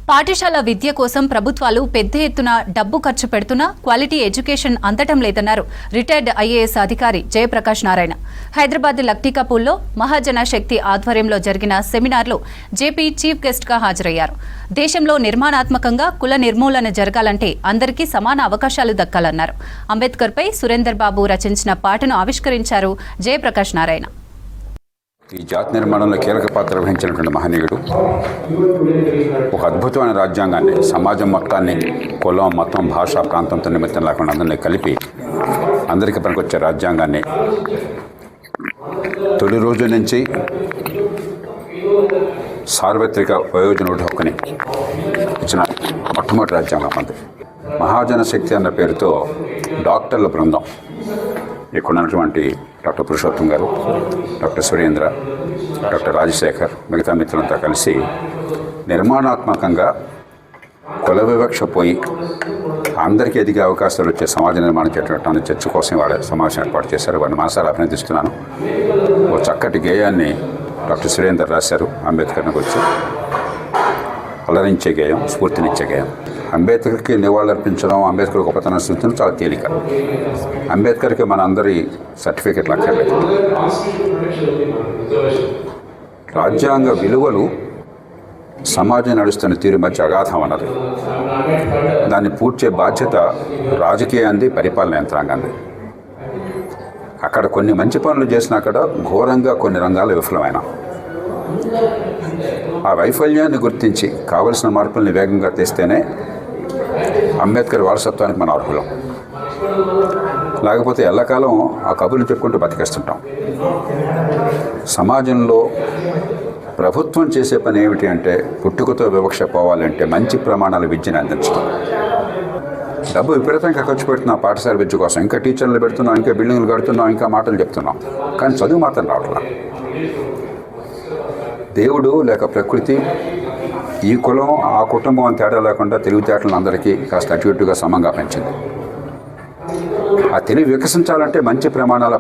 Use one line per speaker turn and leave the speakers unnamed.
పాఠశాల విద్య కోసం ప్రభుత్వాలు పెద్ద ఎత్తున డబ్బు ఖర్చు పెడుతున్నా క్వాలిటీ ఎడ్యుకేషన్ అందటం లేదన్నారు రిటైర్డ్ ఐఏఎస్ అధికారి జయప్రకాష్ నారాయణ. హైదరాబాద్ లక్టీకాపూల్లో మహాజన శక్తి ఆధ్వర్యంలో జరిగిన సెమినార్లో జేపీ చీఫ్ గెస్ట్గా హాజరయ్యారు. దేశంలో నిర్మాణాత్మకంగా కుల నిర్మూలన జరగాలంటే అందరికీ సమాన అవకాశాలు దక్కాలన్నారు. అంబేద్కర్పై సురేందర్ బాబు రచించిన పాటను ఆవిష్కరించారు జయప్రకాష్ నారాయణ.
ఈ జాతి నిర్మాణంలో కీలక పాత్ర వహించినటువంటి మహనీయుడు ఒక అద్భుతమైన రాజ్యాంగాన్ని, సమాజం మొత్తాన్ని కులం, మతం, భాష, ప్రాంతంతో నిమిత్తం లేకుండా అందరినీ కలిపి అందరికీ పనికొచ్చే రాజ్యాంగాన్ని తొలి రోజు నుంచి సార్వత్రిక వయోజనుడి హక్కుని ఇచ్చిన మొట్టమొదటి రాజ్యాంగం అంది. మహాజన శక్తి అన్న పేరుతో డాక్టర్ల బృందం, ఇక్కడ ఉన్నటువంటి డాక్టర్ పురుషోత్తం గారు, డాక్టర్ సురేంద్ర, డాక్టర్ రాజశేఖర్, మిగతా మిత్రులంతా కలిసి నిర్మాణాత్మకంగా కుల వివక్ష పోయి అందరికీ ఎదిగే అవకాశాలు వచ్చే సమాజ నిర్మాణం చేయడం చర్చ కోసం వాళ్ళ సమావేశం ఏర్పాటు చేశారు. వారిని మనసారా అభినందిస్తున్నాను. ఓ చక్కటి గేయాన్ని డాక్టర్ సురేందర్ రాశారు. అంబేద్కర్ని గురించి అలరించే గేయం, స్ఫూర్తినిచ్చే గేయం. అంబేద్కర్కి నివాళులర్పించడం, అంబేద్కర్ గొప్పతనం సూచించడం చాలా తేలిక. అంబేద్కర్కి మన అందరి సర్టిఫికెట్లు అక్కర్లేదు. రాజ్యాంగ విలువలు సమాజం నడుస్తున్న తీరు మధ్య అగాధం అన్నది. దాన్ని పూడ్చే బాధ్యత రాజకీయాన్ని, పరిపాలన యంత్రాంగాన్ని. అక్కడ కొన్ని మంచి పనులు చేసినా అక్కడ ఘోరంగా కొన్ని రంగాలు విఫలమైన ఆ వైఫల్యాన్ని గుర్తించి కావలసిన మార్పుల్ని వేగంగా తెస్తేనే అంబేద్కర్ వారసత్వానికి మన అర్హులం. లేకపోతే ఎల్లకాలం ఆ కబుర్లు చెప్పుకుంటూ బతికేస్తుంటాం. సమాజంలో ప్రభుత్వం చేసే పని ఏమిటి అంటే పుట్టుకతో వివక్ష పోవాలంటే మంచి ప్రమాణాల విద్యను అందించడం. డబ్బు విపరీతంగా ఖర్చు పెడుతున్నాం పాఠశాల విద్య కోసం. ఇంకా టీచర్లు పెడుతున్నాం, ఇంకా బిల్డింగ్లు కడుతున్నాం, ఇంకా మాటలు చెప్తున్నాం. కానీ చదువు మాత్రం రావట్లా. దేవుడు లేక ప్రకృతి ఈ కులం ఆ కుటుంబం అని తేడా లేకుండా తెలివితేటలను అందరికీ కాస్త అటు ఇటుగా సమంగా పెంచింది. ఆ తెలివి వికసించాలంటే మంచి ప్రమాణాల